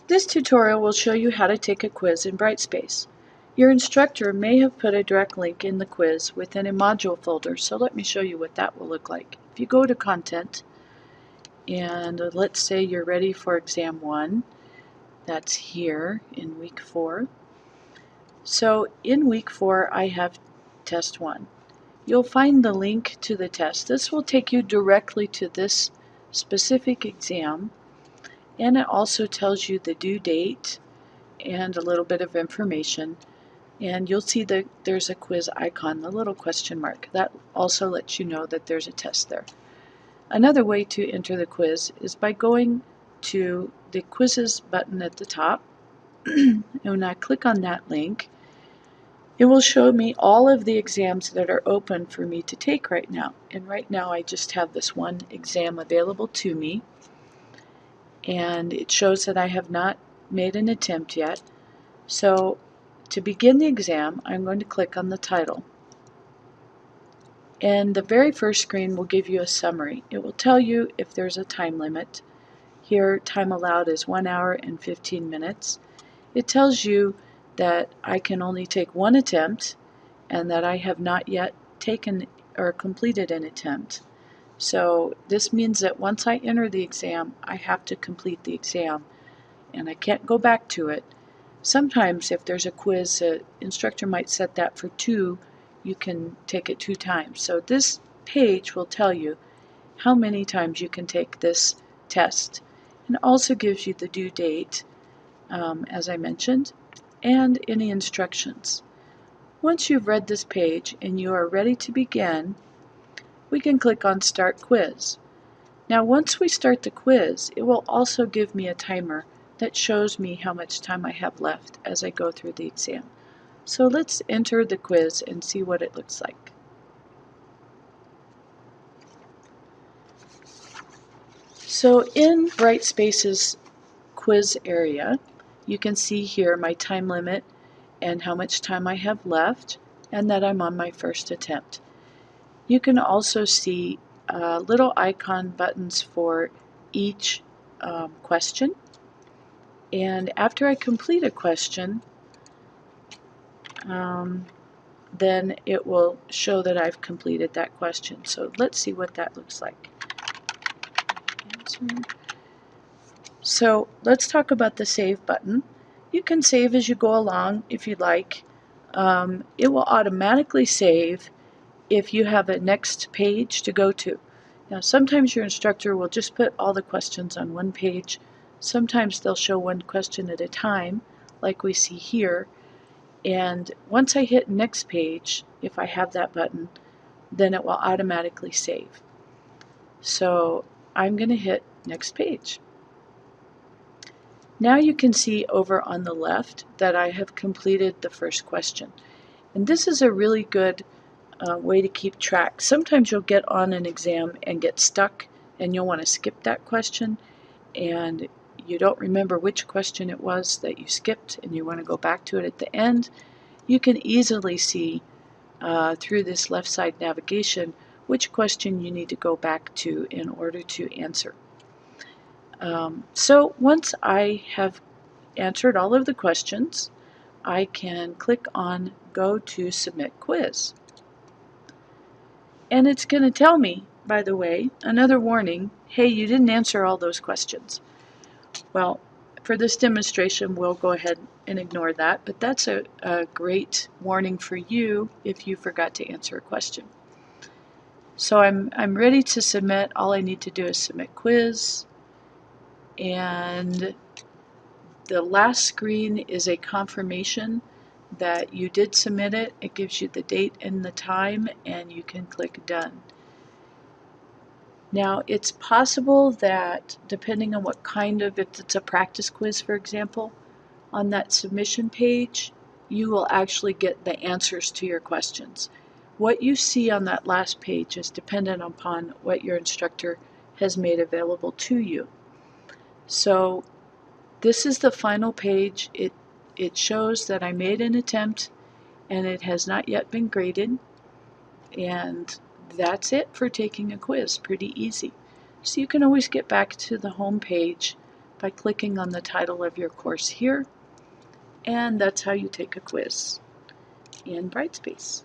This tutorial will show you how to take a quiz in Brightspace. Your instructor may have put a direct link in the quiz within a module folder, so let me show you what that will look like. If you go to Content, and let's say you're ready for Exam 1, that's here in Week 4. So in Week 4 I have Test 1. You'll find the link to the test. This will take you directly to this specific exam, and it also tells you the due date and a little bit of information. And you'll see that there's a quiz icon, the little question mark. That also lets you know that there's a test there. Another way to enter the quiz is by going to the quizzes button at the top. And when I click on that link, it will show me all of the exams that are open for me to take right now. And right now I just have this one exam available to me. And it shows that I have not made an attempt yet. So to begin the exam, I'm going to click on the title. And the very first screen will give you a summary. It will tell you if there's a time limit. Here, time allowed is 1 hour and 15 minutes. It tells you that I can only take one attempt and that I have not yet taken or completed an attempt. So this means that once I enter the exam, I have to complete the exam and I can't go back to it. Sometimes if there's a quiz, the instructor might set that for 2, you can take it 2 times. So this page will tell you how many times you can take this test. And also gives you the due date, as I mentioned, and any instructions. Once you've read this page and you are ready to begin, we can click on Start Quiz. Now once we start the quiz, it will also give me a timer that shows me how much time I have left as I go through the exam. So let's enter the quiz and see what it looks like. So in Brightspace's quiz area, you can see here my time limit and how much time I have left, and that I'm on my first attempt. You can also see little icon buttons for each question. And after I complete a question, then it will show that I've completed that question. So let's see what that looks like. So let's talk about the Save button. You can save as you go along if you'd like. It will automatically save if you have a next page to go to. Now sometimes your instructor will just put all the questions on one page. Sometimes they'll show one question at a time, like we see here. And once I hit next page, if I have that button, then it will automatically save. So I'm going to hit next page. Now you can see over on the left that I have completed the first question. And this is a really good way to keep track. Sometimes you'll get on an exam and get stuck and you'll want to skip that question and you don't remember which question it was that you skipped and you want to go back to it at the end. You can easily see through this left side navigation which question you need to go back to in order to answer. So once I have answered all of the questions, I can click on Go to Submit Quiz. And it's going to tell me, by the way, another warning, hey, you didn't answer all those questions. Well, for this demonstration, we'll go ahead and ignore that, but that's a great warning for you if you forgot to answer a question. So I'm ready to submit. All I need to do is submit quiz, and the last screen is a confirmation that you did submit it. It gives you the date and the time, and you can click Done. Now, it's possible that depending on what kind of, if it's a practice quiz, for example, on that submission page, you will actually get the answers to your questions. What you see on that last page is dependent upon what your instructor has made available to you. So this is the final page. It shows that I made an attempt and it has not yet been graded, and that's it for taking a quiz. Pretty easy. So you can always get back to the home page by clicking on the title of your course here, and that's how you take a quiz in Brightspace.